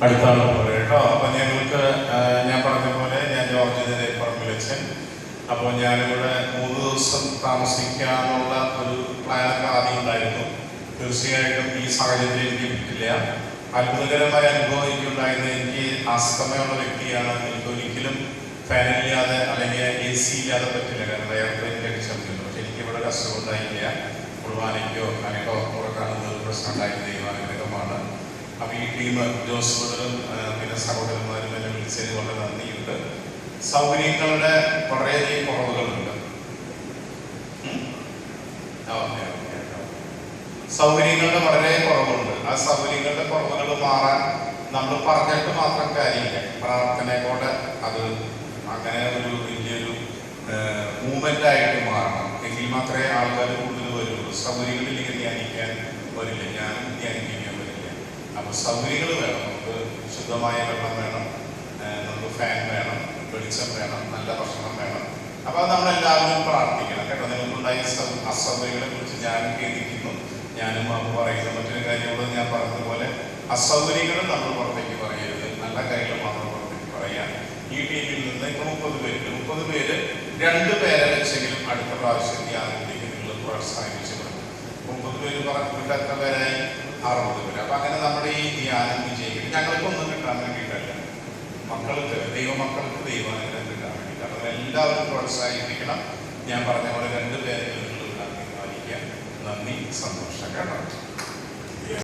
അടുത്താണ് പോലെ കേട്ടോ. അപ്പം ഞങ്ങൾക്ക് ഞാൻ പറഞ്ഞ പോലെ ഞാൻ ജോർജ് പറമ്പിലച്ചൻ. അപ്പോൾ ഞാനിവിടെ 3 ദിവസം താമസിക്കാനുള്ള ഒരു പ്ലാനൊക്കെ ആദ്യം ഉണ്ടായിരുന്നു. തീർച്ചയായിട്ടും ഈ സാഹചര്യം എനിക്ക് കിട്ടില്ല. അത്ഭുതകരമായ അനുഭവം എനിക്കുണ്ടായത്, എനിക്ക് ആസ്തമയുള്ള വ്യക്തിയാണ്. എനിക്ക് ഒരിക്കലും ഫാനില്ലാതെ അല്ലെങ്കിൽ AC ഇല്ലാതെ പറ്റില്ല, കാരണം എയർപ്ലെയിനിൽ അടിച്ചെടുത്തില്ല. പക്ഷെ എനിക്ക് ഇവിടെ ഒരു അസുഖം ഉണ്ടായില്ല. കുർബാനയ്ക്കോ അതിനൊക്കെ ഉറക്കാനുള്ള ഒരു പ്രശ്നം ഉണ്ടായി. ദൈവാനുഗ്രഹമാണ്. അപ്പോൾ ഈ ടീം ജോസ് മുതലും പിന്നെ സഹോദരന്മാരും എന്നെ വിളിച്ചതിന് വളരെ നന്ദിയുണ്ട്. സൗകര്യങ്ങളുടെ വളരെയധികം കുറവുകളുണ്ട്. സൗകര്യങ്ങളുടെ വളരെ കുറവുണ്ട്. ആ സൗകര്യങ്ങളുടെ കുറവുകൾ മാറാൻ നമ്മൾ പറഞ്ഞിട്ട് മാത്രം കാര്യമില്ല, പ്രാർത്ഥനയോടെ അത് അങ്ങനെ ഒരു വലിയൊരു മൂവ്മെൻ്റായിട്ട് മാറണം. എങ്കിൽ മാത്രമേ ആൾക്കാർ കൂടുതൽ വരുള്ളൂ. സൗകര്യങ്ങളില്ലെങ്കിൽ ധ്യാനിക്കാൻ വരില്ല, ഞാനും ധ്യാനിക്കാൻ വരില്ല. അപ്പോൾ സൗകര്യങ്ങൾ വേണം. നമുക്ക് ശുദ്ധമായ വെള്ളം വേണം, നമുക്ക് ഫാൻ വേണം, വെളിച്ചം വേണം, നല്ല ഭക്ഷണം വേണം. അപ്പോൾ അത് നമ്മളെല്ലാവരും പ്രാർത്ഥിക്കണം കേട്ടോ. നിങ്ങൾക്കുണ്ടായ അസൗകര്യങ്ങളെ കുറിച്ച് ഞാനും ഖേദിക്കുന്നു. ഞാനും അത് പറയുന്ന മറ്റൊരു കാര്യങ്ങളോട് ഞാൻ പറഞ്ഞതുപോലെ അസൗകര്യങ്ങളും നമ്മൾ പുറത്തേക്ക് പറയരുത്, നല്ല കാര്യങ്ങൾ മാത്രം പുറത്തേക്ക് പറയാം. ഈ ടീമിൽ നിന്ന് ഇപ്പോൾ 30 പേര് 2 പേരെ വെച്ചെങ്കിലും അടുത്ത പ്രാവശ്യം ധ്യാനത്തിലേക്ക് നിങ്ങൾ പ്രോത്സാഹിപ്പിച്ചു. 30 പേര് പറഞ്ഞിട്ട് എത്ര പേരായി? 60 പേര്. അപ്പം അങ്ങനെ നമ്മുടെ ഈ ധ്യാനം വിജയിക്കും. ഞങ്ങൾക്കൊന്നും കിട്ടാൻ വേണ്ടിയിട്ടല്ല, മക്കൾക്ക്, ദൈവമക്കൾക്ക് ദൈവാനുഗ്രഹം കിട്ടാൻ വേണ്ടിയിട്ടാണ്. അപ്പോൾ എല്ലാവരും പ്രോത്സാഹിപ്പിക്കണം. ഞാൻ പറഞ്ഞ പോലെ 2 പേരെ നിങ്ങൾ തീരുമാനിക്കുക. നന്ദി, സന്തോഷം കേട്ടോ.